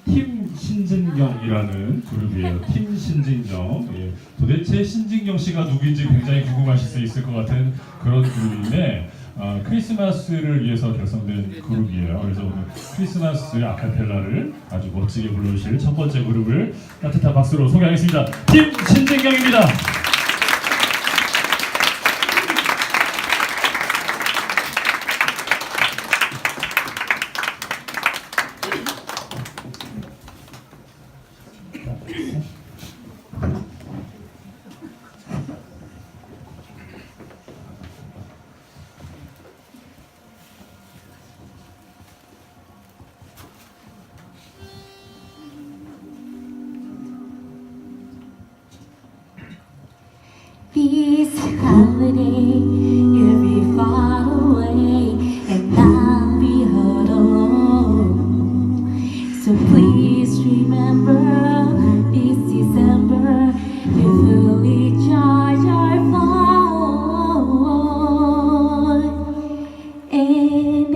팀 신진경이라는 그룹이에요. 팀 신진경. 예. 도대체 신진경 씨가 누구인지 굉장히 궁금하실 수 있을 것 같은 그런 그룹인데 크리스마스를 위해서 결성된 그룹이에요. 그래서 오늘 크리스마스 아카펠라를 아주 멋지게 불러주실 첫 번째 그룹을 따뜻한 박수로 소개하겠습니다. 팀 신진경입니다. This holiday, you'll be far away, and I'll be alone. So please remember, this December, you fully charge our phone. And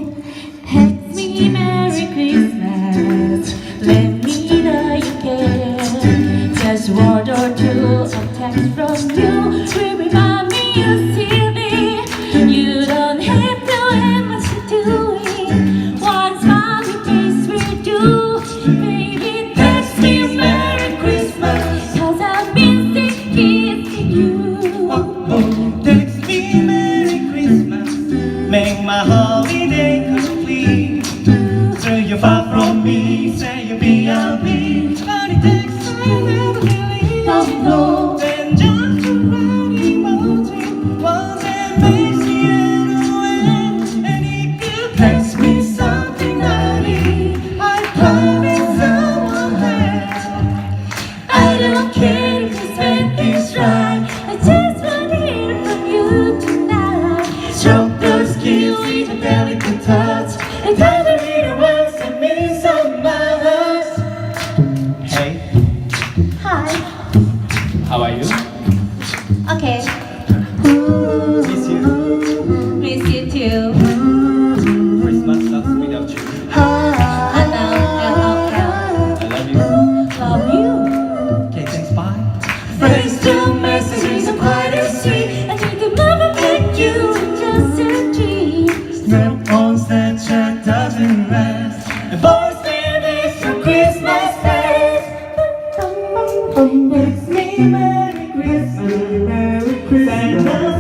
text me Merry Christmas, let me know you care. Just word or two, a text from you will remind me you see me. You don't have to have much to do it. One smile your face will do. Baby, text me Merry Christmas, 'cause I've been thinking of you. Text me Merry Christmas, make my holiday complete. Say you're far from me, say you'll be on me. But it takes I never believe I'll know. And just to write emoji, one that makes me away. And if you text me something naughty, I promise someone else. I don't care if you spend this right. I just want to hear from you tonight. Stroke those skills with a delicate touch. And tell the little words that mean so much. Hey, Hi. how are you? Okay. Miss you. Miss you too. Christmas sucks without you. I know. I love you. Love you. Okay, thanks, bye. Friends to messages are quite a sweet. I think I'll never make you just a dream. Snap on Snapchat doesn't last. And boys stand this for Christmas past. Text me Merry Christmas, Merry Christmas.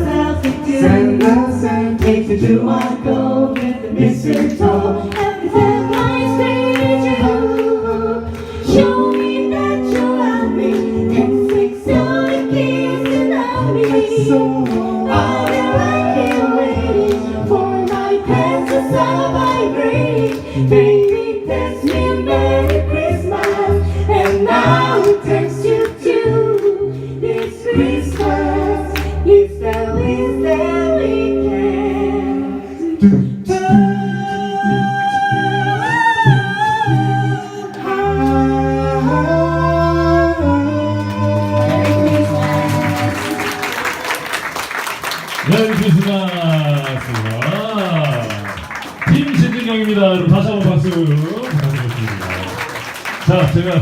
Send us out takes you to my goal. Get the mistletoe. Happy Valentine's Day to you. Show me that you love me. Next week, so you kiss and love me. I'll be right here waiting for my presents of my grace. Baby, text me Merry Christmas, and I will text you too. This Christmas, it's the least that we can do. 메리 크리스마스. 팀 신진경입니다. 여러분 다시 한번 박수 부탁드리겠습니다. 자, 제가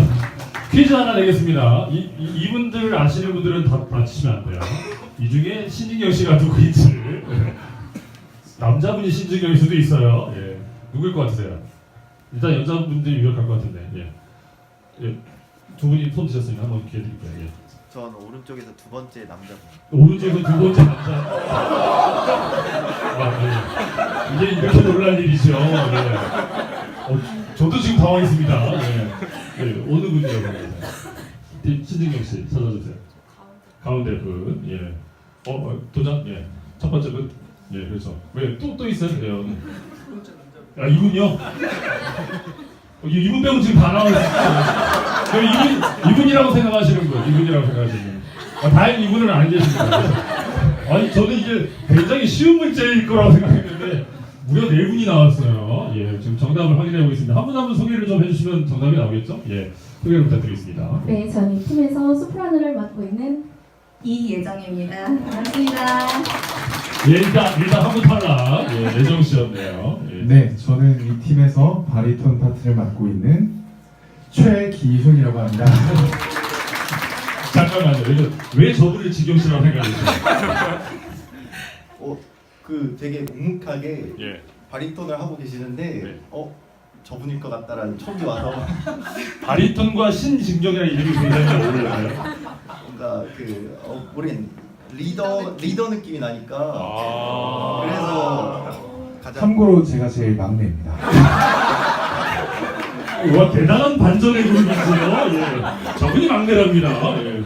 퀴즈 하나 내겠습니다. 이분들 아시는 분들은 다 맞히시면 안 돼요. 이 중에 신진경 씨가 누구인지를 남자분이 신진경일 수도 있어요. 예. 누구일 것 같으세요? 일단 여자분들이 유력할 것 같은데. 예. 예. 두 분이 손 드셨으니까 한번 기회 드릴게요. 예. 전 오른쪽에서 두 번째 남자분. 오른쪽에서 두 번째 남자. 이게 이렇게 놀랄 일이죠. 네. 저도 지금 당황했습니다. 네. 네. 어느 분이라고 하세요? 신진경 씨 찾아주세요. 가운데 분. 예. 도장. 예. 첫 번째 분. 예. 그렇죠. 왜 또 있어요? 그래요. 아, 이분이요? 이분 빼고 지금 다 나와 있어요. 이분이라고 생각하시는 분, 이분이라고 생각하시는 분. 다행히 이분은 안 계십니다. 아니 저는 이게 굉장히 쉬운 문제일 거라고 생각했는데 무려 4분이 나왔어요. 예, 지금 정답을 확인해 보겠습니다. 한 분 한 분 소개를 좀 해주시면 정답이 나오겠죠? 예, 소개를 부탁드리겠습니다. 네, 저는 이 팀에서 소프라노를 맡고 있는 이예정입니다. 반갑습니다. 예, 일단 한 분 탈락. 예, 예정 씨였네요. 예. 네, 저는 이 팀에서 바리톤 파트를 맡고 있는 최기훈이라고 합니다. 잠깐만요. 이거 왜 저분을 진경 씨라고 생각했어요? 그 되게 묵묵하게 예. 바리톤을 하고 계시는데 네. 저분일 것 같다라는 촉이 와서 바리톤과 신진경이라는 이름이 굉장히 어울려요. 뭔가 우린 리더 느낌이 나니까 그래서 가장 참고로 제가 제일 막내입니다. 와 대단한 반전의 그룹이세요. 예. 저분이 막내랍니다. 예.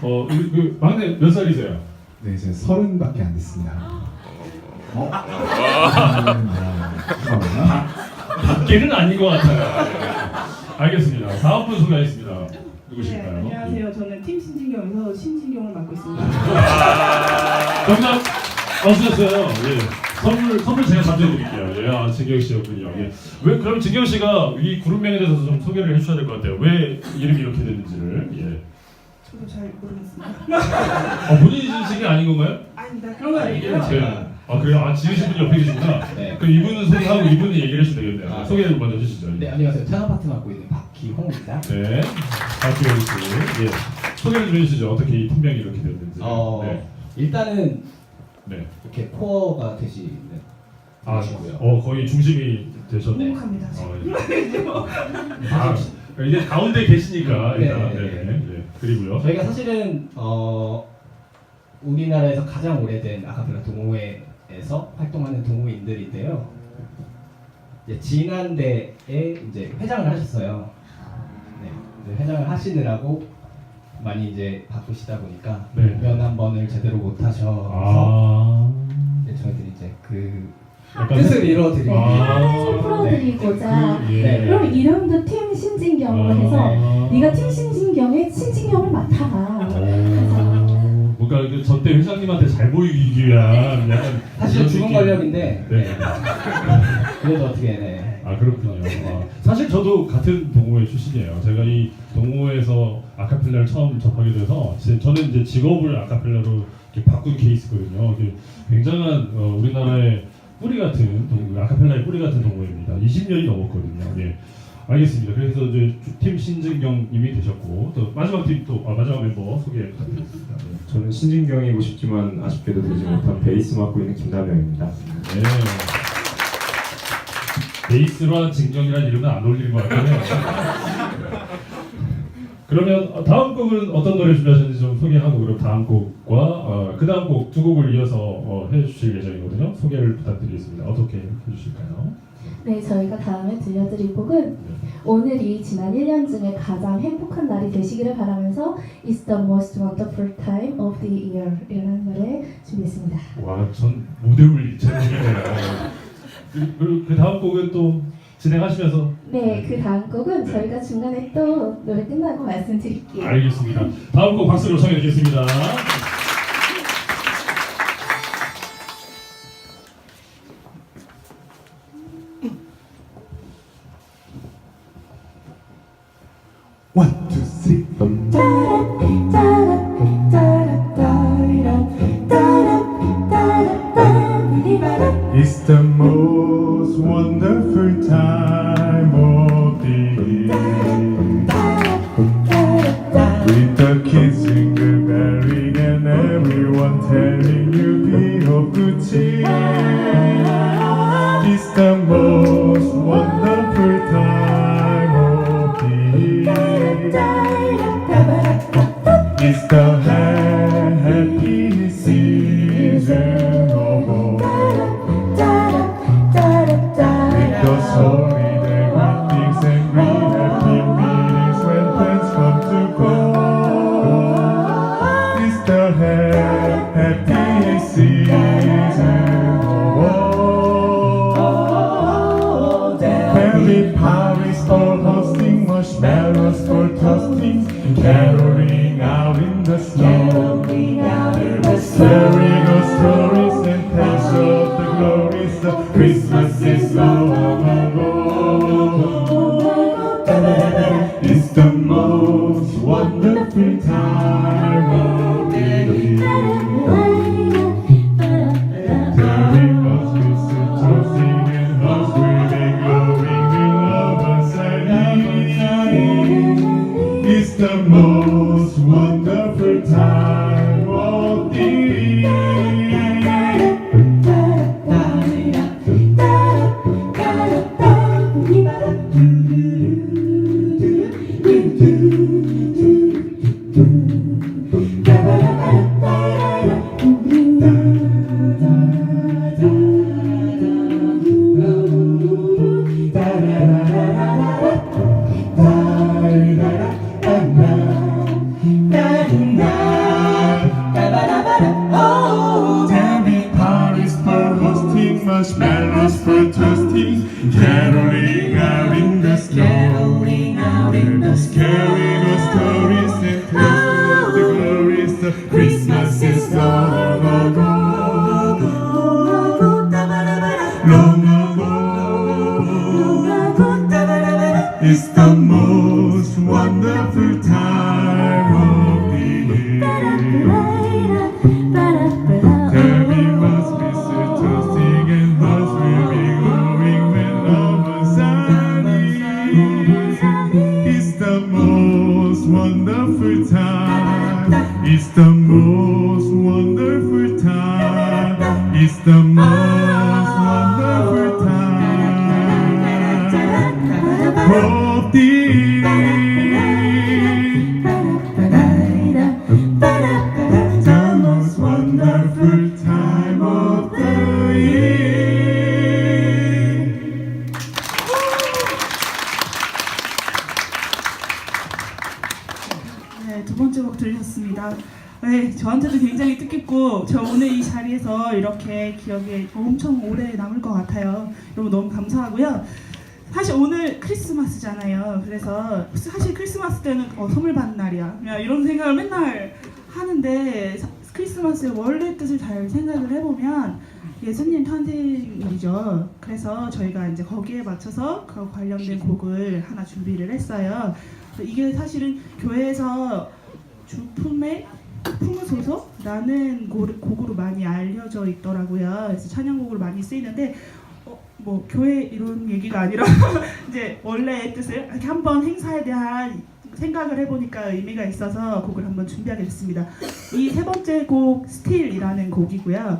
그 막내 몇 살이세요? 네, 이제 30밖에 안 됐습니다. 밖에는 아닌 것 같아요. 예. 알겠습니다. 다음 분 소개하겠습니다. 네, 누구실까요? 안녕하세요. 저는 팀 신진경에서 신진경을 맡고 있습니다. 정답 맞으셨어요. 예. 선물 제가 잠재드릴게요. 예, 진경 씨였군요. 예. 왜 그럼 진경 씨가 이 그룹명에 대해서 좀 소개를 해주셔야 될 것 같아요. 왜 이름이 이렇게 됐는지를. 예. 저도 잘 모르겠습니다. 본인이 지으신 게 아닌 건가요? 아닙니다. 그런 거 아니고요. 네. 그래요? 지으신 분이 옆에 계시구나. 네. 그럼 이분은 소개하고 이분이 얘기를 해주면 되겠네요. 아, 소개를 먼저 해주시죠. 네, 안녕하세요. 테너 파트 맡고 있는 박기홍입니다. 네. 박기영 씨. 예. 소개를 좀 해주시죠. 어떻게 이 팀명이 이렇게 됐는지. 네. 일단은 네. 이렇게 코어가 되시는 분이시고요. 거의 중심이 되셨네. 행복합니다. 이제 가운데 계시니까 네, 일단. 네, 네. 그리고요. 저희가 사실은 우리나라에서 가장 오래된 아카펠라 동호회에서 활동하는 동호인들인데요. 이제 지난대에 이제 회장을 하셨어요. 네, 이제 회장을 하시느라고 많이 이제 바쁘시다 보니까 네. 공연 한 번을 제대로 못 하셔서 이제 저희들이 이제 그 약간 뜻을 이뤄드리기 사랑을 풀어드리고자 예. 네. 그럼 이름도 팀 신진경으로 해서 네가 팀 신진경의 신진경을 맡아라. 뭔가 그 저때 회장님한테 잘 보이기 위한 약간 사실 그런 죽은 느낌. 권력인데 네. 그래도 어떻게 네. 그렇군요. 사실 저도 같은 동호회 출신이에요. 제가 이 동호회에서 아카펠라를 처음 접하게 돼서 저는 이제 직업을 아카펠라로 이렇게 바꾼 케이스거든요. 이게 굉장한 우리나라의 뿌리 같은 아카펠라의 뿌리 같은 동호회입니다. 20년이 넘었거든요. 예. 알겠습니다. 그래서 이제 팀 신진경님이 되셨고 또 마지막 마지막 멤버 소개 부탁드리겠습니다. 네. 저는 신진경이고 싶지만 아쉽게도 되지 못한 베이스 맡고 있는 김다명입니다. 네. 베이스와 진경이라는 이름은 안 어울리는 것 같긴 해요. 그러면 다음 곡은 어떤 노래 준비하셨는지 좀 소개하고 그럼 다음 곡과 그 다음 곡 두 곡을 이어서 해주실 예정이거든요. 소개를 부탁드리겠습니다. 어떻게 해주실까요? 네, 저희가 다음에 들려드릴 곡은 오늘이 지난 1년 중에 가장 행복한 날이 되시기를 바라면서 It's the most wonderful time of the year 이라는 노래 준비했습니다. 와, 전 무대 올릴 제목이네요. 그 다음 곡은 또 진행하시면서 네, 그 다음 곡은 저희가 중간에 또 노래 끝나고 말씀드릴게요. 알겠습니다. 다음 곡 박수로 청해 주겠습니다. One, two, three. It's the most wonderful time of the year. With the kids jingle belling and everyone telling you be of good cheer. It's the most wonderful time of the year. It's the happy season of all. With those holiday greetings and green happy meetings when plans come to go. It's the happy season of all. Family parties for hosting, marshmallows for toasting, caroling out in the snow. Sharing our stories and tales of the glories of Christmas is long ago. It's the most wonderful time of the year. During those Christmas toasting and hugs, we'll be glowing in love and sunny. the most wonderful time of the year. Parties for hosting, marshmallows for toasting, caroling out in the snow, carrying our stories and tales of the glories of Christmas is long ago, long ago. It's the most wonderful time of the year. There must be toasting and hearts will be glowing when love was sunny. It's the most wonderful time. It's the most wonderful time. It's the most wonderful time of the year. The most wonderful time of the year. 네, 두 번째 곡 들으셨습니다. 네, 저한테도 굉장히 뜻깊고 저 오늘 이 자리에서 이렇게 기억에 엄청 오래 남을 것 같아요. 여러분 너무 감사하고요. 사실 오늘 크리스마스잖아요. 그래서 사실 크리스마스 때는 선물 받는 날이야. 이런 생각을 맨날 하는데 크리스마스의 원래 뜻을 잘 생각을 해보면 예수님 탄생일이죠. 그래서 저희가 이제 거기에 맞춰서 그 관련된 곡을 하나 준비를 했어요. 이게 사실은 교회에서 주품에 품으소서라는 곡으로 많이 알려져 있더라고요. 그래서 찬양곡으로 많이 쓰이는데 뭐 교회 이런 얘기가 아니라 이제 원래의 뜻을 이렇게 한번 행사에 대한 생각을 해보니까 의미가 있어서 곡을 한번 준비하게 됐습니다. 이 세 번째 곡 스틸이라는 곡이고요.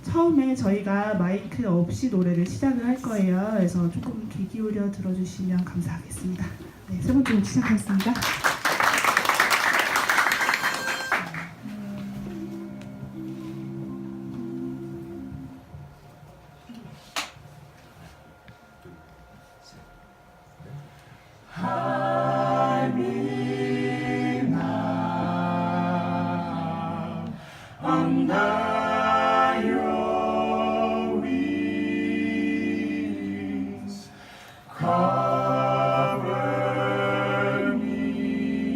처음에 저희가 마이크 없이 노래를 시작을 할 거예요. 그래서 조금 귀 기울여 들어주시면 감사하겠습니다. 네, 세 번째 곡 시작하겠습니다. Under your wings, cover me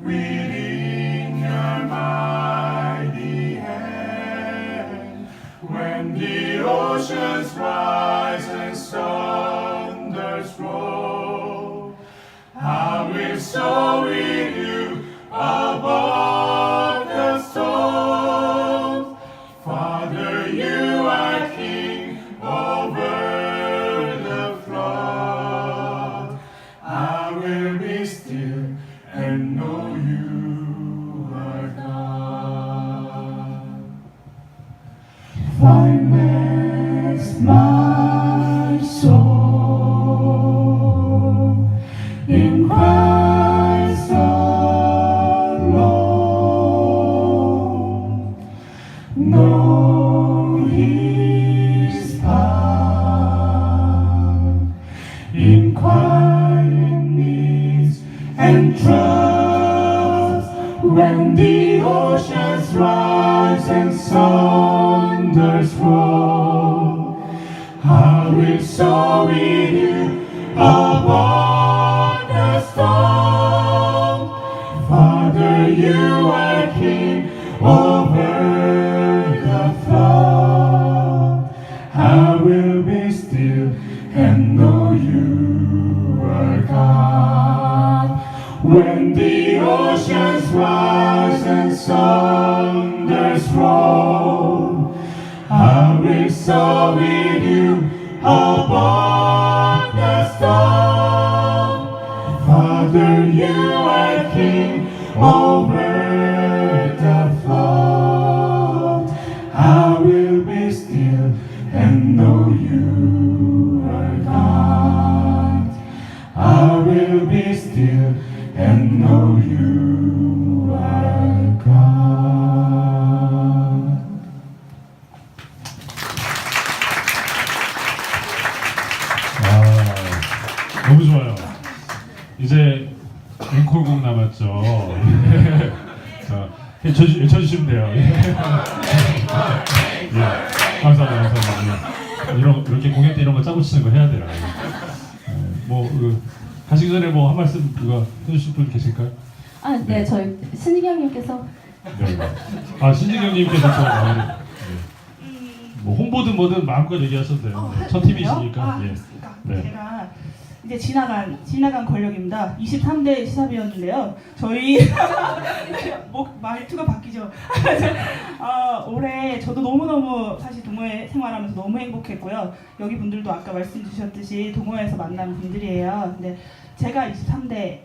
within your mighty hand. When the oceans rise and thunders roll, I will soar with you above the storm. Father, you are King over the flood. I will be still and know you are God. Finest my soul in Christ alone. Know His power in quiet needs and trust. When the oceans rise and thunders roll, I will soar with you above the storm. Father, you are King over the flood. I will be still and know you are God. When the oceans rise and thunders roll, I will soar with you above the storm. Father, under you are king over the flood. I will be still and know you are God. I will be still and know you are God. 너무 좋아요. 이제 앵콜곡 남았죠. 자, 외쳐주시면 돼요. 예, 감사합니다. 감사합니다. 이렇게 공연 때 이런 거 짜고 치는 거 해야 돼요. 가시기 전에 뭐 한 말씀 누가 해주실 분 계실까요? 아, 네, 저희 신지경님께서 네. 아, 신지경님께서 또 나오는 뭐 홍보든 뭐든 마음껏 얘기하셔도 돼요. 첫 팀이시니까. 예. 네. 제가 이제 지나간 권력입니다. 23대 시사위원인데요. 저희 말투가 바뀌죠. 올해 저도 너무너무 사실 동호회 생활하면서 너무 행복했고요. 여기 분들도 아까 말씀 주셨듯이 동호회에서 만난 분들이에요. 근데 제가 23대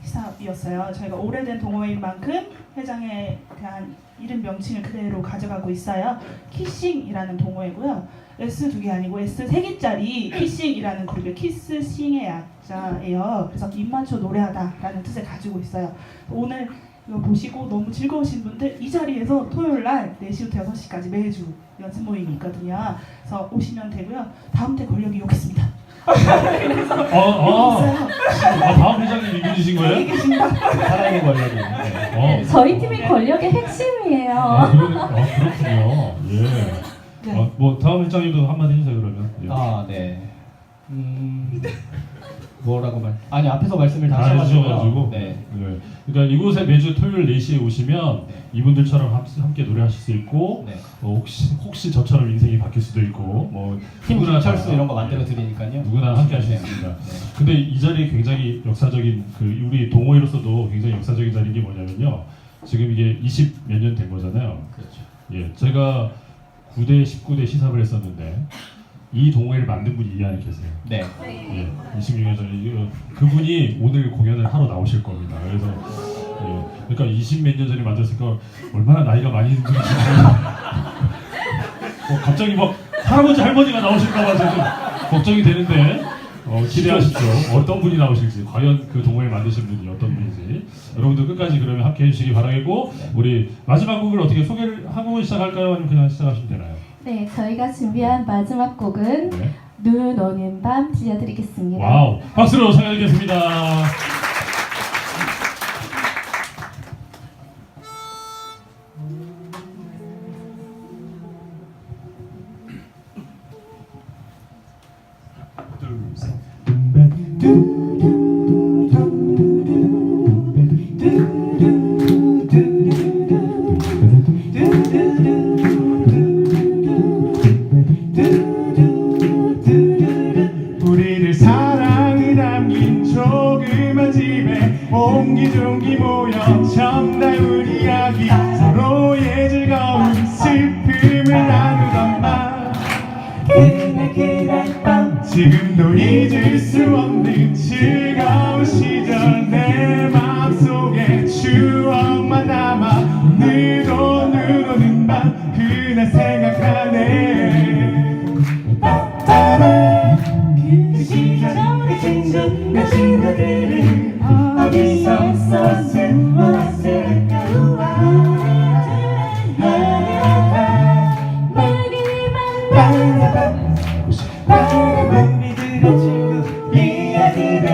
시사위였어요. 저희가 오래된 동호회인 만큼 회장에 대한 이름 명칭을 그대로 가져가고 있어요. 키싱이라는 동호회고요. S 2개 아니고 S 3개짜리 키싱이라는 그룹의 키스싱의 약자예요. 그래서 입맞춰 노래하다라는 뜻을 가지고 있어요. 오늘 이거 보시고 너무 즐거우신 분들 이 자리에서 토요일 날 4시부터 6시까지 매주 연습 모임이 있거든요. 그래서 오시면 되고요. 다음 때 권력이 여기 있습니다. 그래서 다음 회장님 얘기해주신 거예요? 여기 계십니다. 살아있는 권력이. 저희 팀이 권력의 핵심이에요. 그렇군요. 예. 네. 뭐 다음 회장님도 한마디 해주세요 그러면. 예. 아, 네. 뭐라고 아니 앞에서 말씀을 다 다 하셔가지고. 해주셔가지고. 네. 네. 그러니까 이곳에 매주 토요일 4시에 오시면 네. 이분들처럼 함께 노래하실 수 있고 네. 혹시 저처럼 인생이 바뀔 수도 있고 뭐 팀 누구나 철수 다 이런 거 만들어 드리니까요. 누구나 함께 할 수 있습니다. 네. 근데 이 자리 굉장히 역사적인 우리 동호회로서도 굉장히 역사적인 자리인 게 뭐냐면요. 지금 이게 20 몇 년 된 거잖아요. 그렇죠. 예, 제가 9대 19대 시사를 했었는데 이 동호회를 만든 분이 이 안에 계세요. 네. 예, 26년 전에 그분이 오늘 공연을 하러 나오실 겁니다. 그래서 그러니까 20 몇 년 전에 만들었으니까 얼마나 나이가 많이 있는 분이신지 갑자기 막 할아버지 할머니가 나오실까봐 좀 걱정이 되는데 기대하십시오. 어떤 분이 나오실지 과연 그 동호회를 만드신 분이 어떤 분인지 여러분들 끝까지 그러면 함께 해주시기 바라겠고 우리 마지막 곡을 어떻게 소개를 하고 시작할까요? 아니면 그냥 시작하시면 되나요? 네, 저희가 준비한 마지막 곡은 네. 눈 오는 밤 들려드리겠습니다. 와우, 박수로 청해드리겠습니다. 둘, 셋. 우리들 사랑이 담긴 조그만 집에 옹기종기 모여 정다운 이야기 서로의 즐거운 슬픔을 나누던 밤 그날 밤 지금도 잊을 수 없는 즐거운 시절 내 마음속에 추억만 남아 오늘도 눈 오는 밤 그날 생각하네 그 시절 우리 친구 그 친구들은 어디서 숨어왔을까 우리들의 친구 이야기를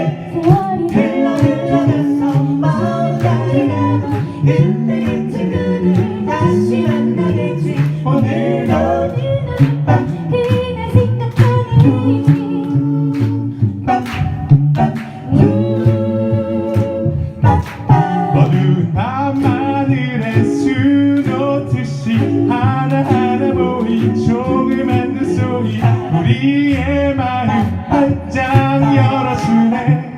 흘러들어서 마음 가져가도 그때 그 친구들 다시 만나겠지 오늘도 그날 생각하니 어두운 밤하늘에 수놓듯이 하나하나 보인 조그만 눈송이 우리의 마음 한장 열어주네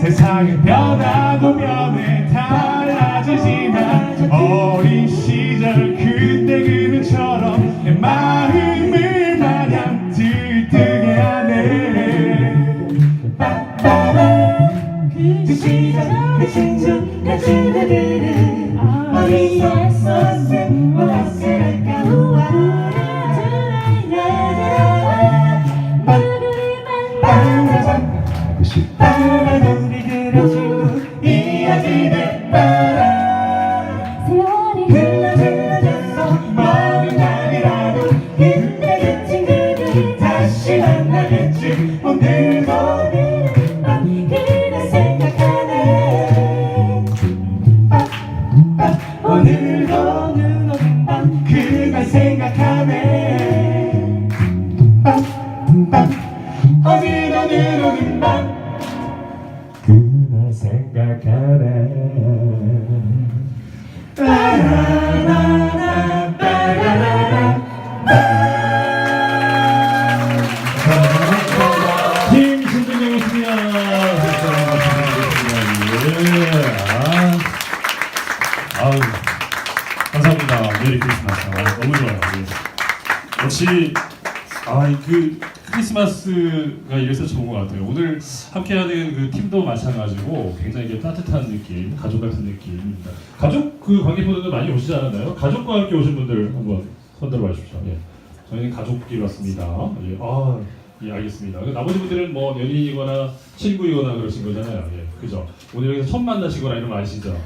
세상은 변하고 변해 달라지지만 어린 시절 그때 그 눈처럼 내 마음을 마냥 들뜨게 하네 들어오는 밤 그날 생각하네 빠라라라 빠라라라 팀 신동영이었습니다. 아우, 감사합니다. 메리 크리스마스. 너무 좋아요. 예. 역시 그 크리스마스가 이래서 좋은 것 같아요. 오늘 함께하는 그 팀도 마찬가지고 굉장히 따뜻한 느낌, 가족 같은 느낌입니다. 가족 그 관계분들도 많이 오시지 않았나요? 가족과 함께 오신 분들 한번 손들어 봐주십시오. 예. 저희는 가족끼리 왔습니다. 예. 예, 알겠습니다. 나머지 분들은 뭐 연인이거나 친구이거나 그러신 거잖아요. 예, 그죠? 오늘 여기서 처음 만나시거나 이런 거 아시죠?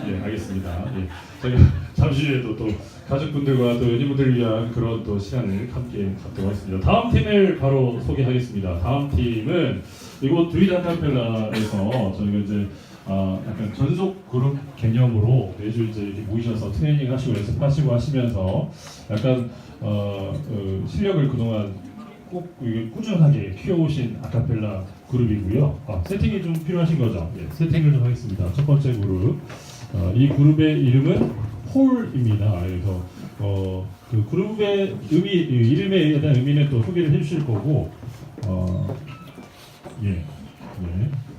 예, 알겠습니다. 예, 저희가 잠시 후에도 또 가족분들과 또 연인분들을 위한 그런 또 시간을 함께 갖도록 하겠습니다. 다음 팀을 바로 소개하겠습니다. 다음 팀은 이곳 드윗 아카펠라에서 저희가 이제 약간 전속 그룹 개념으로 매주 이제 이렇게 모이셔서 트레이닝 하시고 연습하시고 하시면서 약간 실력을 그동안 꼭 꾸준하게 키워오신 아카펠라 그룹이고요. 세팅이 좀 필요하신 거죠? 예, 세팅을 좀 하겠습니다. 첫 번째 그룹. 이 그룹의 이름은 폴입니다. 그래서 그 그룹의 이름에 대한 의미는 또 소개를 해주실 거고,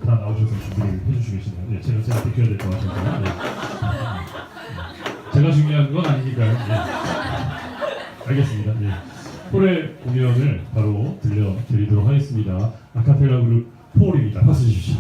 다 나오셔서 준비를 해주시고 계시네요. 예, 제가 비켜야 될 것 같아서. 예. 제가 중요한 건 아니니까요. 예. 알겠습니다. 예. 폴의 공연을 바로 들려드리도록 하겠습니다. 아카펠라 그룹 폴입니다. 박수 주십시오.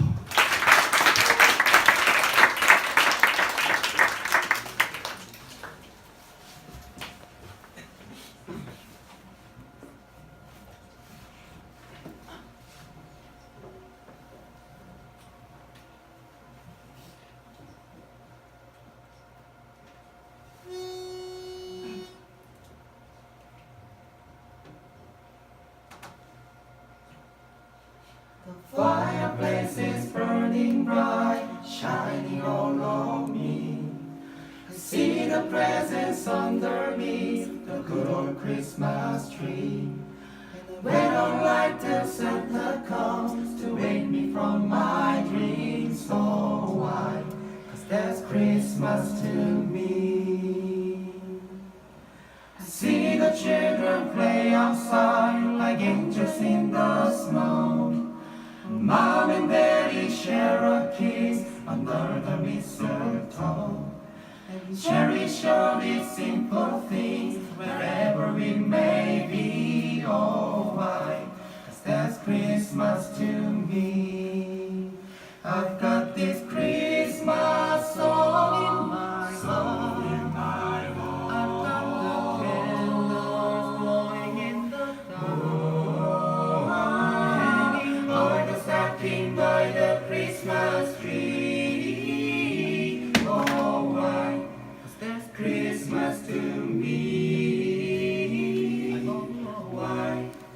Fireplace is burning bright, shining all on me. I see the presents under me, the good old Christmas tree. And when I light till Santa comes to wake me from my dreams, so why? 'Cause that's Christmas to me. I see the children play outside like angels in the snow. Mom and Daddy share a kiss under the mistletoe, and cherish all these simple things wherever we may be. Oh, why? 'Cause that's Christmas to me. I've got this Christmas song in my heart. I've got the candles glowing in the dark, all the stocking by the Christmas tree. Oh, why? 'Cause that's Christmas to me. Oh, why?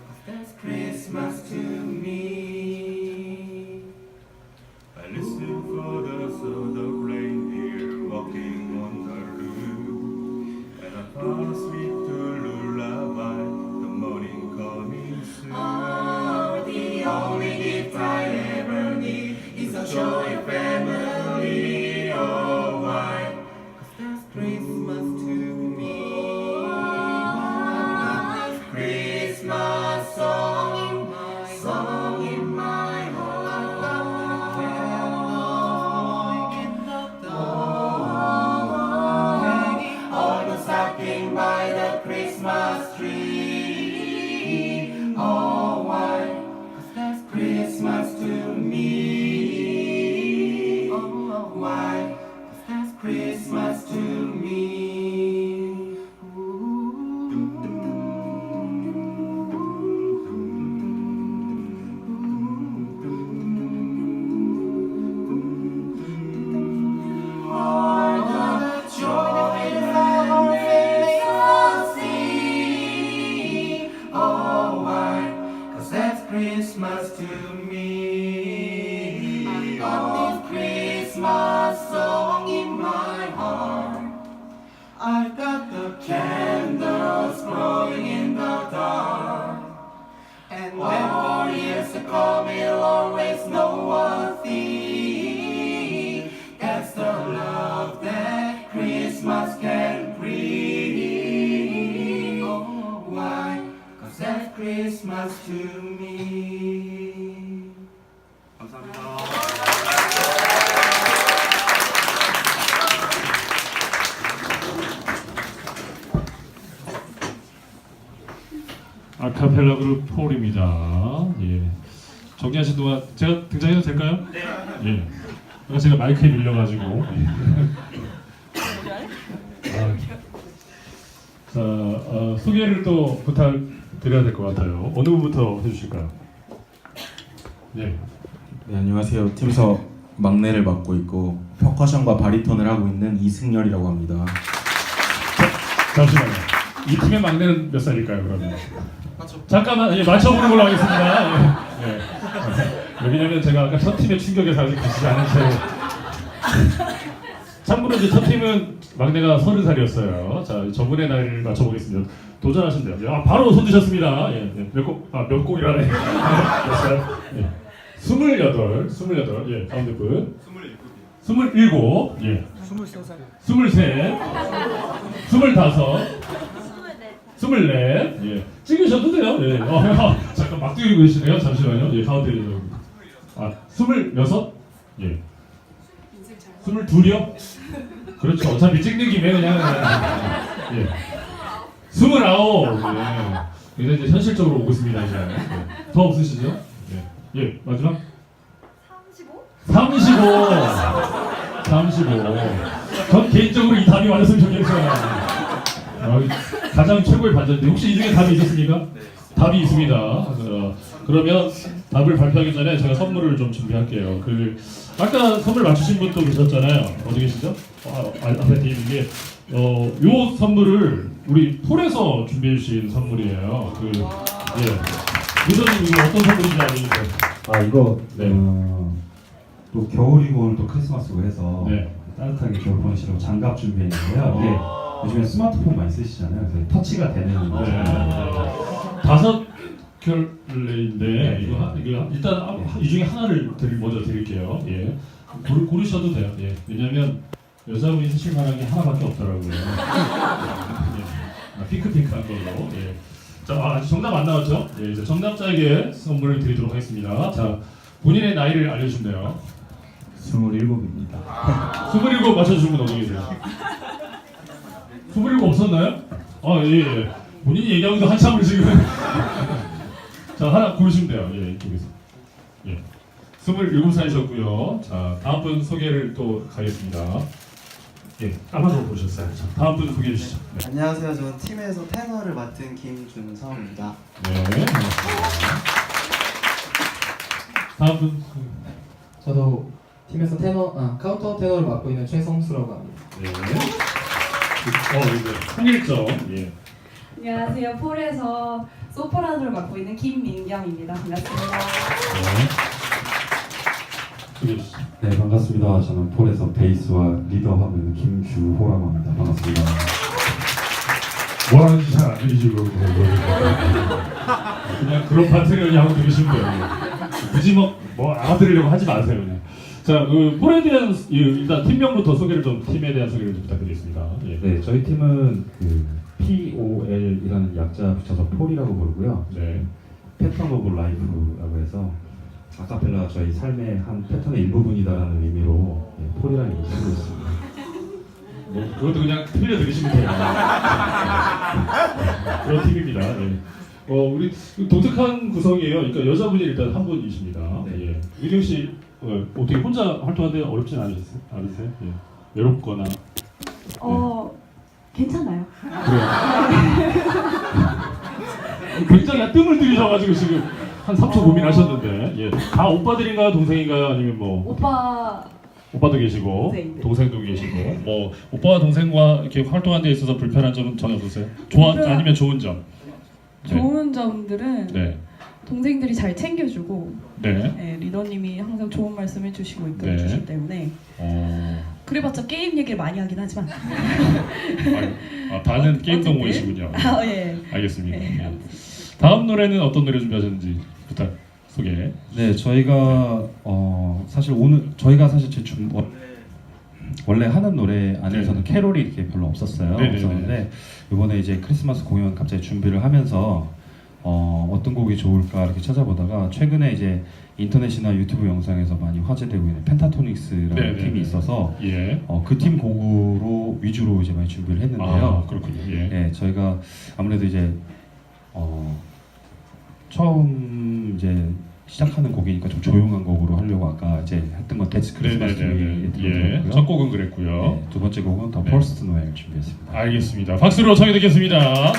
'Cause that's Christmas to me. I listen for the sound of reindeer walking on the roof, and I fall asleep to lullaby, the morning coming soon. Oh, the only gift I ever need is a joy family. Oh, why? 'Cause that's Christmas to me. I've got this Christmas song in my heart. I've got the candles in the dark, all the stocking by the Christmas tree. Oh, why? 'Cause that's Christmas to me. Oh, why? 'Cause that's Christmas to me. All the joy that makes us sing. Oh, why? 'Cause that's Christmas to me. I've got this Christmas song in my heart. I've got the candles glowing in the dark, and When 4 years to come, it'll always know one thing. That's the love that Christmas can bring. Oh, why? 'Cause that's Christmas to me. 감사합니다. 아카펠라 그룹 폴입니다. 예. 정리하신 동안 제가 등장해도 될까요? 네. 예. 제가 마이크에 밀려가지고. 예. 자, 소개를 또 부탁드려야 될 것 같아요. 어느 분부터 해주실까요? 네. 네, 안녕하세요. 팀서 막내를 맡고 있고 퍼커션과 바리톤을 하고 있는 이승열이라고 합니다. 잠시만요. 이 팀의 막내는 몇 살일까요, 그러면? 잠깐만, 예, 맞춰보는 걸로 하겠습니다. 예. 예. 왜냐면 제가 아까 첫 팀의 충격에서 아직 가시지 않은 채. 참고로 이제 첫 팀은 막내가 30살이었어요. 자, 저분의 나이를 맞춰보겠습니다. 도전하신대요. 아, 바로 손 드셨습니다. 예, 예. 몇 곡이라네. 몇 살? 예. 28, 예, 가운데 분. 27, 예. 23, 25, 24, 예. 찍으셔도 돼요. 예. 잠깐 막 뛰고 계시네요. 잠시만요. 예, 가운데 좀. 26, 예. 22요? 그렇죠. 어차피 찍는 김에 그냥. 예. 29, 예. 이제 현실적으로 오고 있습니다. 이제. 예. 더 없으시죠? 예. 예, 마지막. 35. 전 개인적으로 이 답이 맞았으면 좋겠어요. 가장 최고의 반전인데 혹시 이 중에 답이 있었습니까? 네. 답이 있습니다. 그러면 답을 발표하기 전에 제가 선물을 좀 준비할게요. 아까 선물 맞추신 분도 계셨잖아요. 어디 계시죠? 앞에 있는 게 요 선물을 우리 폴에서 준비해 주신 선물이에요. 예. 유선님 이거 어떤 선물인지 알려주세요. 이거 네. 또 겨울이고 오늘 또 크리스마스고 해서 네. 따뜻하게 겨울 보내시려고 장갑 준비했는데요. 이게 요즘에 스마트폰 많이 쓰시잖아요. 그래서 터치가 되는 거죠. 네. 5켤레인데 이거 일단 이 중에 하나를 먼저 드릴게요. 예. 고르셔도 돼요. 예. 왜냐면 여자분이 쓰실 만한 게 하나밖에 없더라고요. 예. 핑크핑크한 걸로. 예. 자, 아직 정답 안 나왔죠? 예, 이제 정답자에게 선물을 드리도록 하겠습니다. 자, 본인의 나이를 알려주시면 돼요. 27입니다. 27 맞춰주신 분 어디 계세요? 27 없었나요? 예. 본인이 얘기하면서 한참을 지금. 자, 하나 고르시면 돼요. 예, 이쪽에서. 예. 27살이셨고요. 자, 다음 분 소개를 또 가겠습니다. 예, 아마도 보셨어요. 자, 다음 분 소개해 주시죠. 네. 안녕하세요. 저는 팀에서 테너를 맡은 김준성입니다. 네, 반갑습니다. 다음 분. 저도 팀에서 카운터 테너를 맡고 있는 최성수라고 합니다. 네. 이제 통일점. 예. 안녕하세요. 폴에서 소프라노를 맡고 있는 김민경입니다. 반갑습니다. 네, 반갑습니다. 저는 폴에서 베이스와 리더하고 있는 김주호라고 합니다. 반갑습니다. 뭐 하는지 잘 안 들리시고 그냥 그런 파트를 그냥 하고 들으시면 돼요. 굳이 뭐 알아들으려고 하지 마세요. 그냥. 자, 폴에 대한 일단 팀명부터 소개를 팀에 대한 소개를 좀 부탁드리겠습니다. 예. 네, 저희 팀은 POL이라는 약자 붙여서 폴이라고 부르고요. 네. 패턴 오브 라이프라고 해서 아카펠라 저희 삶의 한 패턴의 일부분이다라는 의미로 폴이라는 이름을 쓰고 있습니다. 그것도 그냥 틀려 들으시면 돼요. 그런 팀입니다. 예. 우리 독특한 구성이에요. 그러니까 여자분이 일단 한 분이십니다. 네. 예. 유경 씨 어떻게 혼자 활동하는데 어렵진 않으세요? 예. 외롭거나. 괜찮아요. 그래요. 굉장히 뜸을 들이셔가지고 지금 한 3초 고민하셨는데, 예. 다 오빠들인가요, 동생인가요, 아니면 뭐? 오빠도 계시고, 네. 동생도 계시고, 뭐 오빠와 동생과 이렇게 활동하는 데 있어서 불편한 점은 전혀 없으세요? 아니면 좋은 점? 좋은 점들은 네. 동생들이 잘 챙겨주고 네. 리더님이 항상 좋은 말씀 해주시고 이끌어 네. 주시기 때문에 그래봤자 게임 얘기를 많이 하긴 하지만 다는 게임 어쨌든. 동호이시군요. 예. 알겠습니다. 네. 예. 다음 노래는 어떤 노래 준비하셨는지 부탁 소개. 네, 저희가 사실 제 원래 하는 노래 안에서는 캐롤이 이렇게 별로 없었어요. 네네네. 없었는데 이번에 이제 크리스마스 공연 갑자기 준비를 하면서 어떤 곡이 좋을까 이렇게 찾아보다가 최근에 이제 인터넷이나 유튜브 영상에서 많이 화제되고 있는 펜타토닉스라는 네네네. 팀이 있어서 예. 그 팀 곡으로 위주로 이제 많이 준비를 했는데요. 아, 그렇군요. 예. 네, 저희가 아무래도 이제 처음 이제 시작하는 곡이니까 좀 조용한 곡으로 하려고 아까 이제 했던 건 데스 크리스마스 네네네. 트리 예. 첫 곡은 그랬고요. 네, 두 번째 곡은 더 네. 퍼스트 노엘 준비했습니다. 알겠습니다. 박수로 청해 듣겠습니다.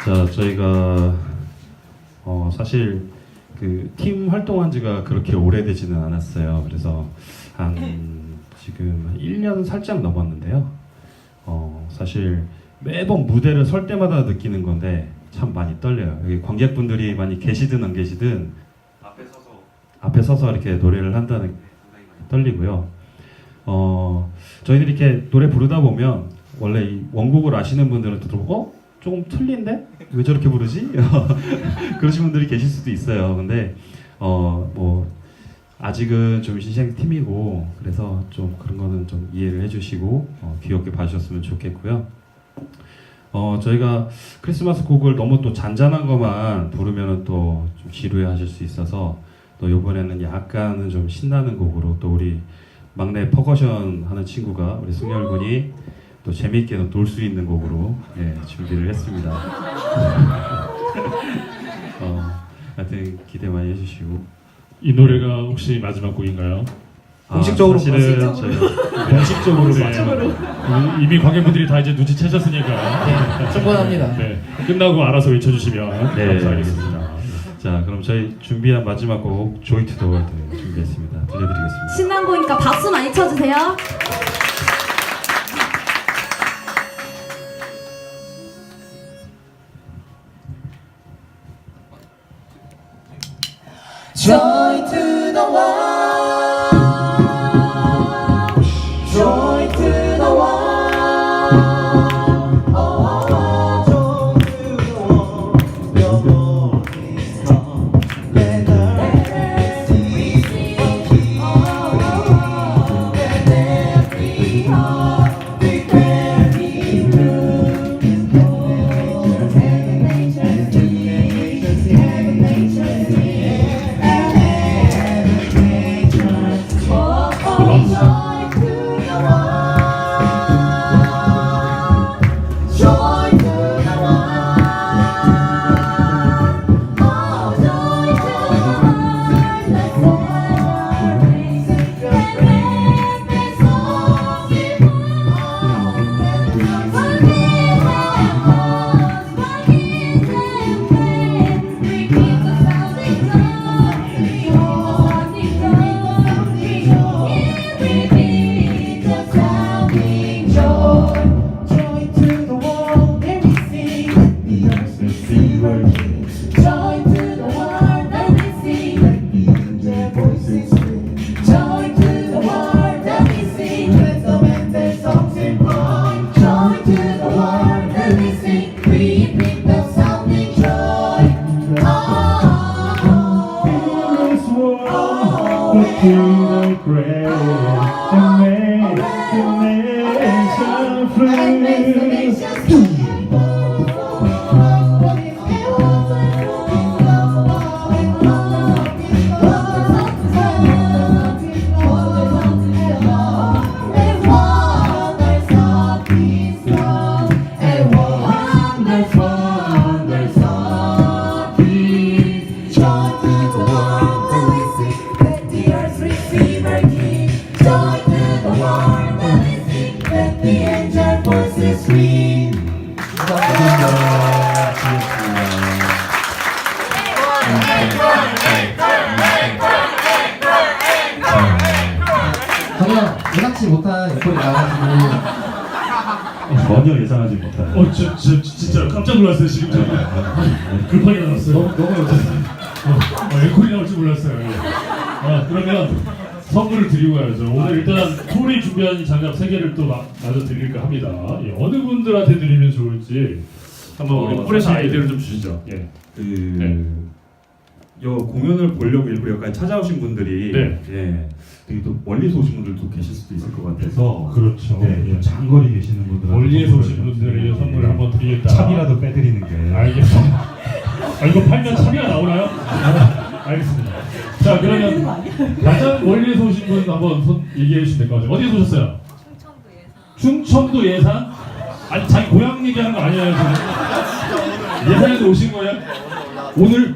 자, 저희가 사실 그 팀 활동한 지가 그렇게 오래되지는 않았어요. 그래서 지금 1년 살짝 넘었는데요. 사실 매번 무대를 설 때마다 느끼는 건데 참 많이 떨려요. 여기 관객분들이 많이 계시든 안 계시든 앞에 서서 이렇게 노래를 떨리고요. 저희들이 이렇게 노래 부르다 보면 원래 이 원곡을 아시는 분들은 또 들어보고 조금 틀린데? 왜 저렇게 부르지? 그러신 분들이 계실 수도 있어요. 근데 뭐 아직은 좀 신생팀이고 그래서 좀 그런 거는 좀 이해를 해주시고 귀엽게 봐주셨으면 좋겠고요. 저희가 크리스마스 곡을 너무 또 잔잔한 것만 부르면 또 좀 지루해하실 수 있어서 또 이번에는 약간은 좀 신나는 곡으로 또 우리 막내 퍼커션 하는 친구가 우리 승열 군이 또 재미있게 놀 수 있는 곡으로 준비를 했습니다. 하여튼 기대 많이 해주시고. 이 노래가 혹시 마지막 곡인가요? 공식적으로 사실은 공식적으로 이미 관객분들이 다 이제 눈치채셨으니까 충분합니다. 네, 끝나고 알아서 외쳐주시면 감사하겠습니다. 자, 그럼 저희 준비한 마지막 곡 Joy to the World 준비했습니다. 들려드리겠습니다. 신난 곡이니까 박수 많이 쳐주세요. Joy to the world, joy to the world, oh, joy to the world. Your Lord is come, let earth receive, oh, let every heart prepare His room. Heaven nature's deep, heaven nature's deep. 전혀 예상치 못한 예spor이 나와가지고 전혀 예상하지 못한. 진짜 깜짝 놀랐어요 지금 저는. 급하게 나왔어요. 너무 앵콜이 나올 줄 몰랐어요. 그러면 선물을 드리고 가야죠. 오늘 일단 소리 준비한 장갑 3개를 또 마저 드릴까 합니다. 어느 분들한테 드리면 좋을지 한번 우리 폴에서 아이디어를 좀 주시죠. 요 공연을 보려고 일부러 여기까지 찾아오신 분들이 되게 또 멀리서 오신 분들도 계실 수도 있을 것 같아서 그렇죠. 또 장거리 계시는 분들 멀리에서 오신 분들에게 선물을 한번 드리겠다. 차비라도 빼드리는 게 알겠습니다. 이거 팔면 차비가 나오나요? 알겠습니다. 자, 그러면 가장 멀리에서 오신 분 한번 얘기해 주시면 될 것 같아요. 어디에서 오셨어요? 충청도 예산? 아니 자기 고향 얘기하는 거 아니에요 지금? 예산에서 오신 거예요? 오늘?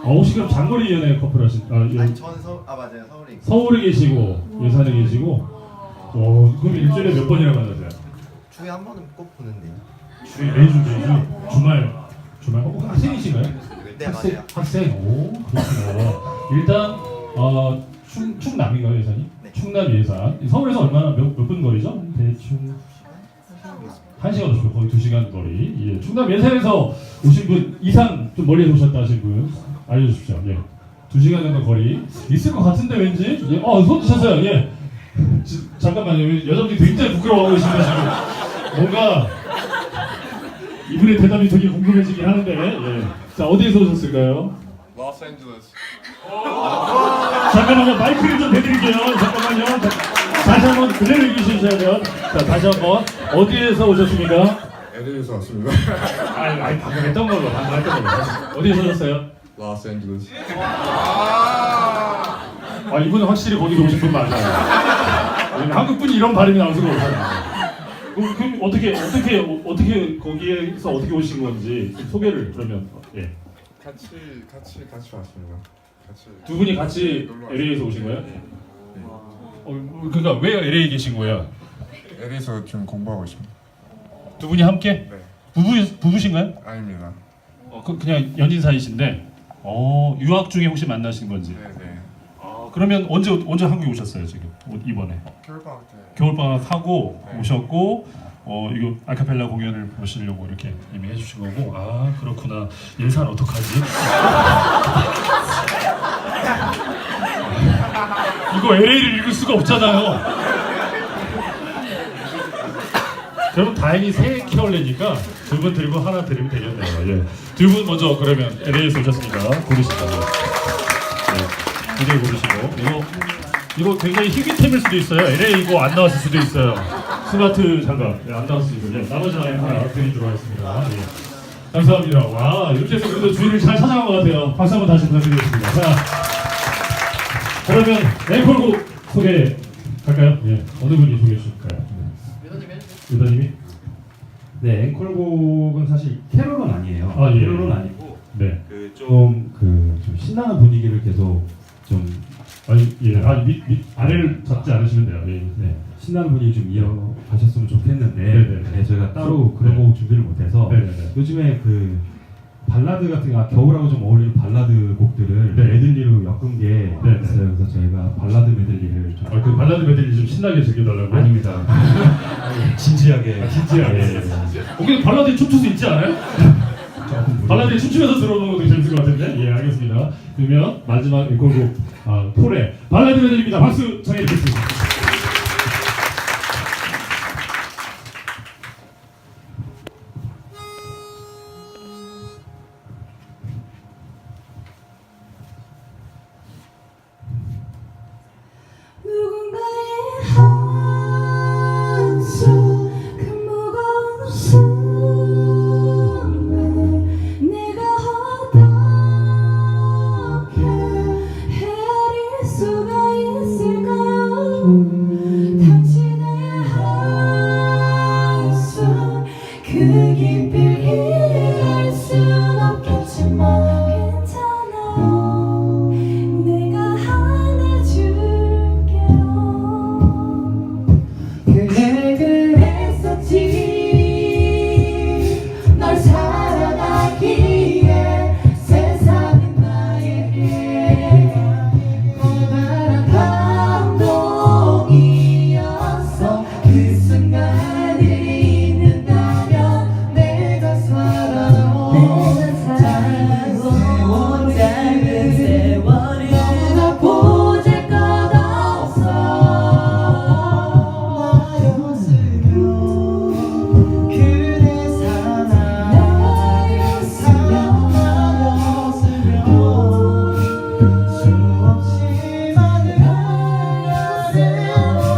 혹시 그럼 장거리 연애 커플 하신? 아니 저는 맞아요 서울에 계시고 예산에 계시고. 그럼 일주일에 몇 번이나 만나세요? 주에 한 번은 꼭 보는데요. 주에 매주 주말 학생이신가요? 네 맞아요. 학생. 오 그렇구나. 일단 충남인가요 예산이? 네. 충남 예산. 서울에서 얼마나 몇 분 거리죠? 대충 1시간 오시고 거의 2시간 거리. 충남 예산에서 오신 분 이상 좀 멀리서 오셨다 하신 분 알려주십시오. 2시간 정도 거리 있을 것 같은데 왠지. 예. 손 드셨어요. 예. 잠깐만요. 여자분이 굉장히 부끄러워하고 계십니다 지금. 뭔가 이분의 대답이 되게 궁금해지긴 하는데. 예. 자, 어디에서 오셨을까요? 로스앤젤레스. 잠깐만요. 마이크를 좀 대드릴게요. 잠깐만요. 다시 한번 그대로 얘기해 돼요. 자, 다시 한번 어디에서 오셨습니까? LA에서 왔습니다. 방금 했던 걸로. 어디에서 오셨어요? 로스앤젤레스. 이분은 확실히 거기로 오신 분 맞아요. 한국 분이 이런 발음이 나올 수가 없잖아요. 그럼 어떻게 거기에서 어떻게 오신 건지 소개를 그러면. 예. 같이 왔습니다. 두 분이 같이 LA에서 오신 거예요? 그러니까 왜 LA에 계신 거예요? LA에서 지금 공부하고 있습니다. 두 분이 함께? 네. 부부신가요? 아닙니다. 그냥 연인 사이신데. 유학 중에 혹시 만나신 건지. 네네. 그러면 언제 한국에 오셨어요 지금 이번에? 겨울방학 때. 겨울방학 하고 네. 오셨고 이거 아카펠라 공연을 보시려고 이렇게 이미 해주신 거고. 그렇구나. 인사는 어떡하지? 이거 LA를 읽을 수가 없잖아요. 그럼 다행히 새 키올레니까 두 분 들고 하나 드리면 되겠네요. 예. 두 분 먼저 그러면 LA에서 오셨으니까 고르시죠. 굉장히 고르시고 이거 굉장히 희귀템일 수도 있어요. LA 이거 안 나왔을 수도 있어요. 스마트 장갑 안 나왔을 수도 있어요. 나머지 하나 드리도록 하겠습니다. 예. 감사합니다. 와 이렇게 해서 그래도 주인을 잘 찾아간 것 같아요. 박수 한번 다시 부탁드리겠습니다. 자 그러면 앵콜곡 소개 갈까요? 예. 어느 분이 소개해 주실까요? 유다님이? 네, 앵콜곡은 사실 캐롤은 아니에요. 예. 캐롤은 아니고 네. 좀 신나는 분위기를 계속 좀 아래를 잡지 않으시면 돼요. 네, 신나는 분위기 좀 이어가셨으면 좋겠는데 네네. 저희가 따로 그런 곡 준비를 못해서 네네. 요즘에 그 발라드 같은 겨울하고 좀 어울리는 발라드 곡들을 네. 메들리로 엮은 게 네네. 있어요. 그래서 저희가 발라드 메들리를 좀 그 발라드 메들리 좀 신나게 즐겨달라고? 아닙니다. 진지하게. 진지하게. 거기 발라드에 춤출 수 있지 않아요? 발라드에 춤추면서 들어오는 것도 재밌을 것 같은데. 예, 알겠습니다. 그러면 마지막 앵콜곡 폴의 발라드 메들리입니다. 박수 청해 드리겠습니다. 누군가의 한숨 그 무거운 숨에 내가 어떻게 헤아릴 수가 있을까요? 당신의 한숨 그 깊이를 이해할 순 없겠지만 괜찮아요. 내가 안아줄게요. 그래 그랬었지. 널 사랑하기에 세상은 나에게 커다란 감동이었어. 그 순간을 잊는다면 내가 살아도 짧은 세월이 너무나 보잘것없어. 나였으면 그대 사랑 나였으면 수없이 많은 하얀 기도해줘.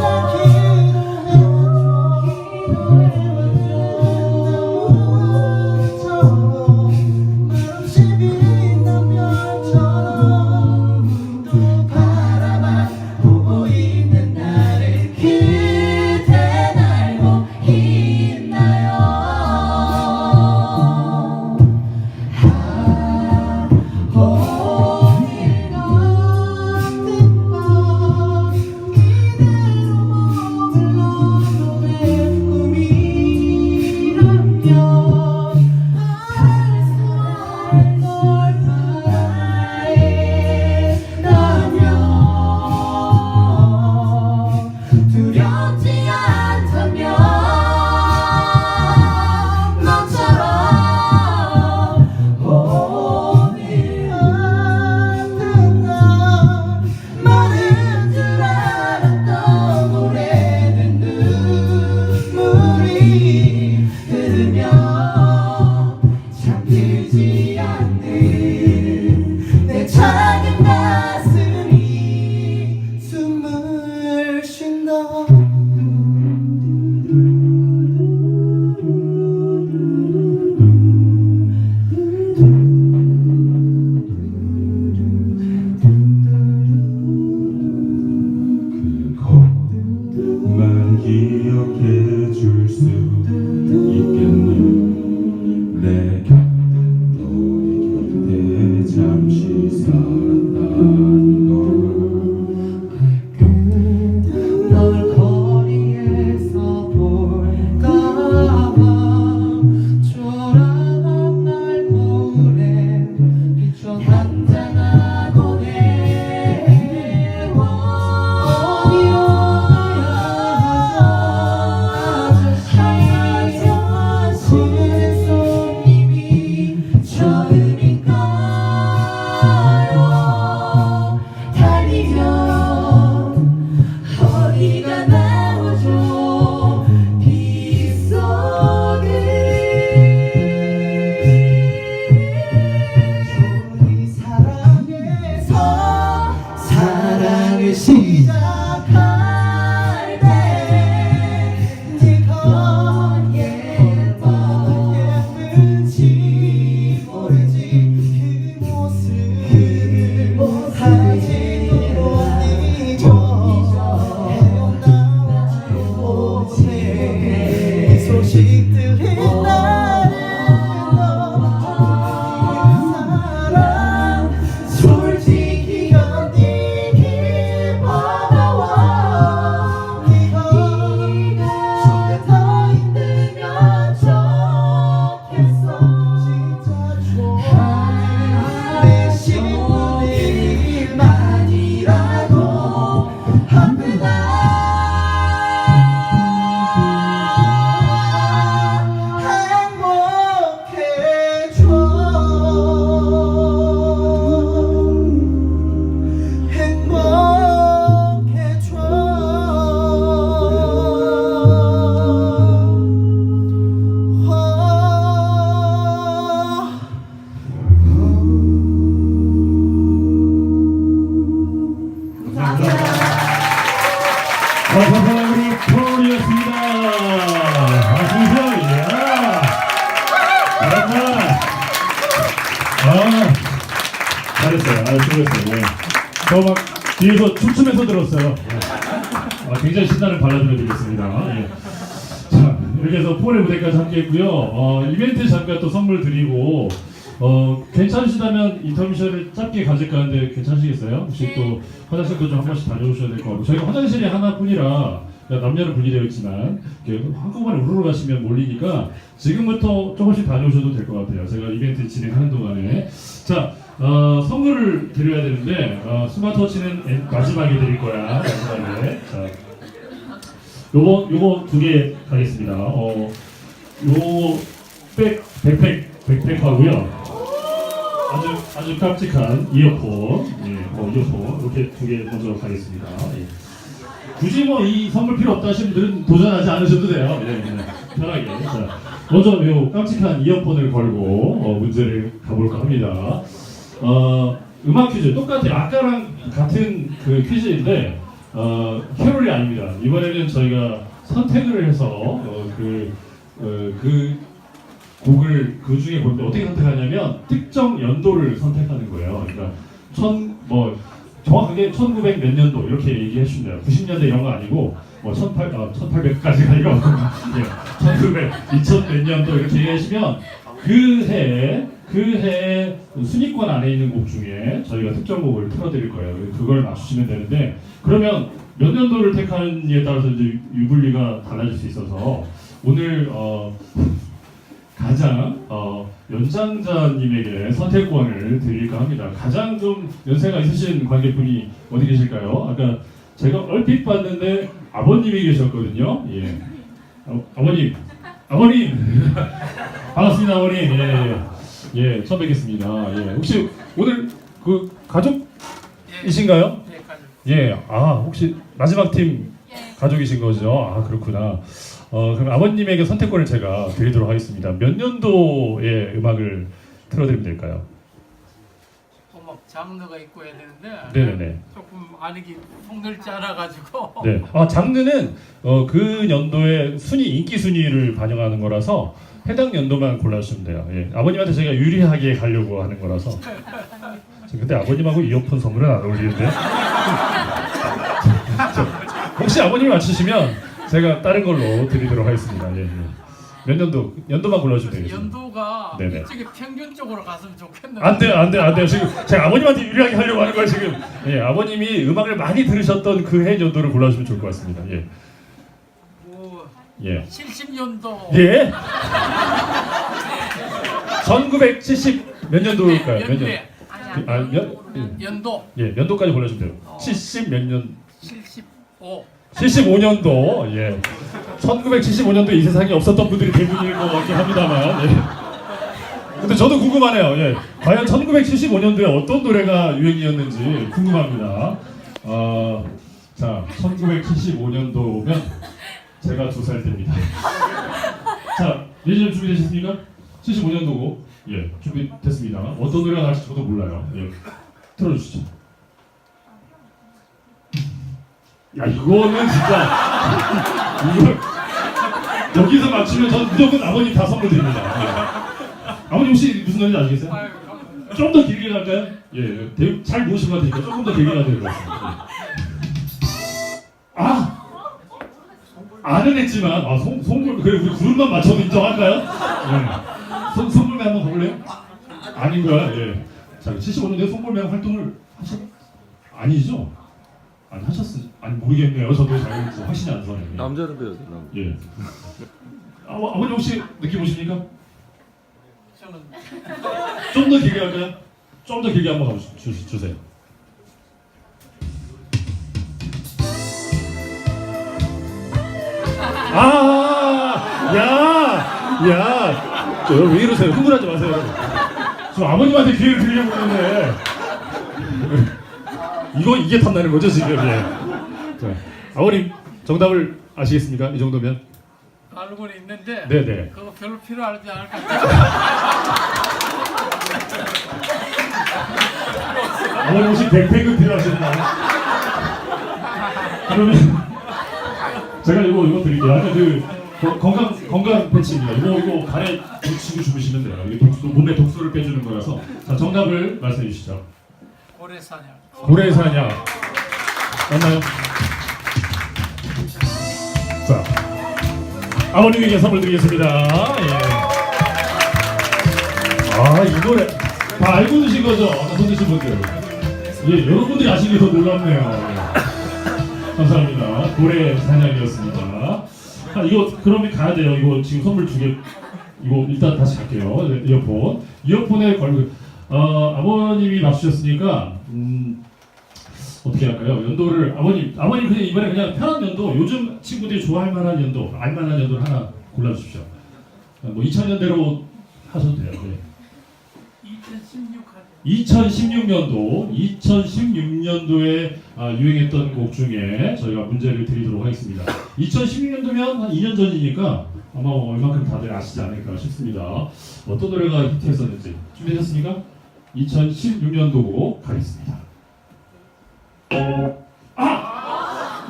소식들이 나를 너무 사랑 솔직히 견디기 어려워 네가 조금 더 힘들면 좋겠어 진짜 좋아 내 신분들만이라도 아프다 감사합니다. 우리 폴이었습니다. 안녕하세요. 잘했어요. 수고했어요. 저 막 뒤에서 춤추면서 들었어요. 굉장히 신나는 발라드를 드리겠습니다. 자, 이렇게 해서 폴의 무대까지 함께했고요. 이벤트 잠깐 또 선물 드리고 괜찮으시다면 인터미션을 짧게 가질까 하는데 괜찮으시겠어요? 혹시 또 화장실도 좀 한 번씩 다녀오셔야 될 것 같고 저희가 화장실이 하나뿐이라 남녀는 분리되어 있지만 한꺼번에 우르르 가시면 몰리니까 지금부터 조금씩 다녀오셔도 될 것 같아요. 제가 이벤트 진행하는 동안에 자 선물을 드려야 되는데 스마트워치는 마지막에 드릴 거야. 마지막에 자 요거 두 개 가겠습니다. 요 백팩하고요. 아주 깜찍한 이어폰, 이어폰 이렇게 두 개 먼저 가겠습니다. 굳이 뭐 이 선물 필요 없다 하시는 분들은 도전하지 않으셔도 돼요. 편하게. 자, 먼저 요 깜찍한 이어폰을 걸고 문제를 가볼까 합니다. 음악 퀴즈 똑같아요. 아까랑 같은 그 퀴즈인데 캐롤이 아닙니다. 이번에는 저희가 선택을 해서 그 곡을 그 중에 볼 때 어떻게 선택하냐면 특정 연도를 선택하는 거예요. 그러니까 정확하게 1900 몇 년도 이렇게 얘기해 주시면 돼요. 90년대 이런 거 아니고 뭐 1800까지가 아니고 1900, 2000 몇 년도 이렇게 얘기하시면 그 해에 순위권 안에 있는 곡 중에 저희가 특정 곡을 틀어드릴 거예요. 그걸 맞추시면 되는데 그러면 몇 년도를 택하느냐에 따라서 이제 유불리가 달라질 수 있어서 오늘 가장 연장자님에게 선택권을 드릴까 합니다. 가장 좀 연세가 있으신 관객분이 어디 계실까요? 아까 제가 얼핏 봤는데 아버님이 계셨거든요. 예. 아버님 반갑습니다, 아버님. 예, 처음 뵙겠습니다. 예, 혹시 오늘 그 가족이신가요? 예, 혹시 마지막 팀 가족이신 거죠? 그렇구나. 그럼 아버님에게 선택권을 제가 드리도록 하겠습니다. 몇 년도의 음악을 틀어드리면 될까요? 장르가 있고 해야 되는데 네네네. 조금 아니기 폭넓지 않아가지고 네. 장르는 그 연도의 인기 순위를 반영하는 거라서 해당 연도만 골라주시면 돼요. 예. 아버님한테 제가 유리하게 가려고 하는 거라서. 근데 아버님하고 이어폰 선물은 안 어울리는데. 혹시 아버님이 맞추시면 제가 다른 걸로 드리도록 하겠습니다. 예. 몇 연도만 골라주면 되겠습니다. 연도가 네네. 이쪽에 평균적으로 갔으면 좋겠는데 안 돼요. 지금 제가 아버님한테 유리하게 하려고 하는 거예요 지금. 예, 아버님이 음악을 많이 들으셨던 그 해 연도를 골라주면 좋을 것 같습니다. 예. 70년도 예. 1970 몇 년도일까요? 몇 년? 연도. 예, 연도까지 골라주면 돼요. 70 몇 년? 75. 75년도. 예. 1975년도 이 세상에 없었던 분들이 대부분일 것 같긴 합니다만. 예. 근데 저도 궁금하네요. 예. 과연 1975년도에 어떤 노래가 유행이었는지 궁금합니다. 자, 1975년도면 제가 2살 때입니다. 자, 예전 준비되셨습니까? 75년도고, 예, 준비됐습니다. 어떤 노래가 나올지 저도 몰라요. 예, 틀어주시죠. 야, 이거는 진짜 이거 여기서 맞추면 저는 무조건 아버님 다 선물 드립니다. 예. 아버님 혹시 무슨 노래인지 아시겠어요? 좀 더 길게 갈까요? 예, 잘 모르신 것 같으니까 조금 더 길게 가야 될 것 같습니다. 안은 했지만 송골 그래 우리 그룹만 맞춰도 인정할까요? 네. 송골매 한번 가볼래요? 아닌 거야. 예. 자 75년대 송골매 활동을 아니죠? 안 아니 모르겠네요. 저도 잘 확신이 안 서네요. 남자로 배워야 돼. 예. 아버님 혹시 느낌 오십니까? 저는 좀 더 길게 할까요? 좀 더 길게 한번 주세요. 왜 이러세요? 흥분하지 마세요, 여러분. 저 아버님한테 기회를 드리려고 했는데 이게 탐나는 거죠 지금? 예. 자, 아버님 정답을 아시겠습니까? 이 정도면? 알고는 있는데 네네. 그거 별로 필요하지 않을 것 같아요. 아버님 혹시 백팩은 필요하셨나요? 그러면 제가 이거 드릴게요. 아까 건강 패치입니다. 이거 발에 붙이고 주무시면 돼요. 이게 몸에 독소를 빼주는 거라서. 자, 정답을 말씀해 주시죠. 고래사냥. 고래사냥. 맞나요? 자, 아버님에게 선물 드리겠습니다. 예. 이 노래 다 알고 드신 거죠? 손 드신 분들. 예, 여러분들이 아시는 게 더 놀랍네요. 예. 감사합니다. 고래사냥이었습니다. 이거 그러면 가야 돼요. 이거 지금 선물 2개. 이거 일단 다시 갈게요. 네, 이어폰에 걸고 아버님이 맞추셨으니까 어떻게 할까요? 연도를 아버님 그냥 이번에 그냥 편한 연도, 요즘 친구들이 좋아할 만한 연도, 알만한 연도를 하나 골라주십시오. 뭐 2000년대로 하셔도 돼요. 네. 2016년도에 유행했던 곡 중에 저희가 문제를 드리도록 하겠습니다. 2016년도면 한 2년 전이니까 아마 얼마큼 다들 아시지 않을까 싶습니다. 어떤 노래가 히트했었는지 준비되셨습니까? 2016년도 곡 가겠습니다.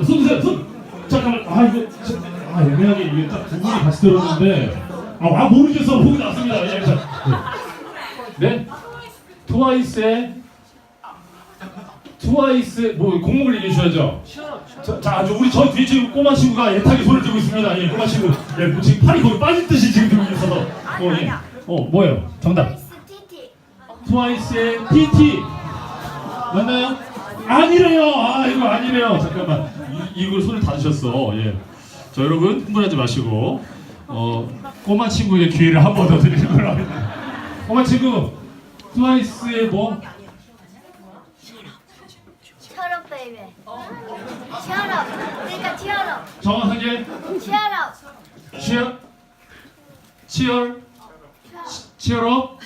손 드세요. 손. 잠깐만. 애매하게 이게 딱 두 분이 같이 들었는데 모르겠어. 보기 났습니다. 예, 자. 네. 트와이스의 뭐 공목을 얘기해 주셔야죠. 자, 우리 저 뒤에 지금 꼬마 친구가 애타게 손을 들고 있습니다. 예, 꼬마 친구. 예, 지금 팔이 거기 빠질 듯이 지금 들고 있어서. 뭐예요? 정답. 트와이스의 TT. 맞나요? 아니래요. 이거 아니래요. 잠깐만. 이걸 손을 다 드셨어. 예. 자, 여러분 흥분하지 마시고 꼬마 친구에게 기회를 한 번 더 드리는 걸로 합니다. 꼬마 친구. 트와이스의 뭐? 치얼업 베이비. 치얼업. 그러니까 치얼업. 정확하게 치얼업. 치얼업?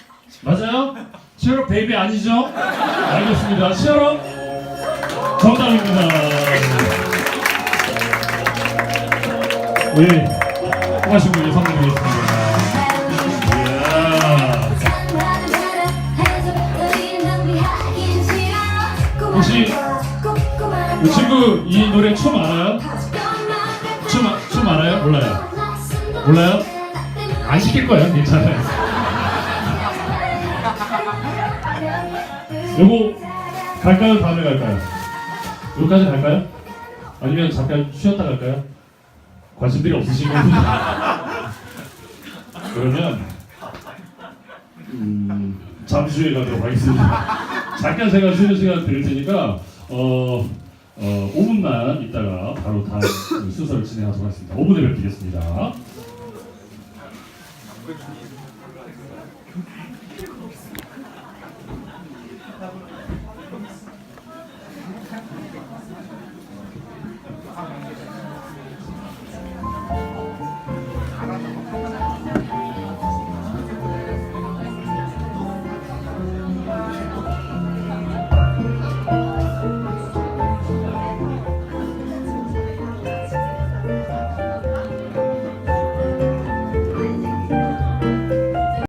맞아요? 치얼업 베이비 아니죠? 알겠습니다. 치얼업 정답입니다. 우리 고마신 분이 선물 드리겠습니다. 혹시 이 친구 이 노래 춤 알아요? 춤 알아요? 몰라요? 안 시킬 거예요. 괜찮아요. 요거 갈까요? 다음에 갈까요? 여기까지 갈까요? 아니면 잠깐 쉬었다 갈까요? 관심들이 없으신 분들. 그러면 잠시 후에 가도록 하겠습니다. 잠깐 제가 쉬는 시간 드릴 테니까 5분만 있다가 바로 다음 순서를 진행하도록 하겠습니다. 5분에 뵙겠습니다.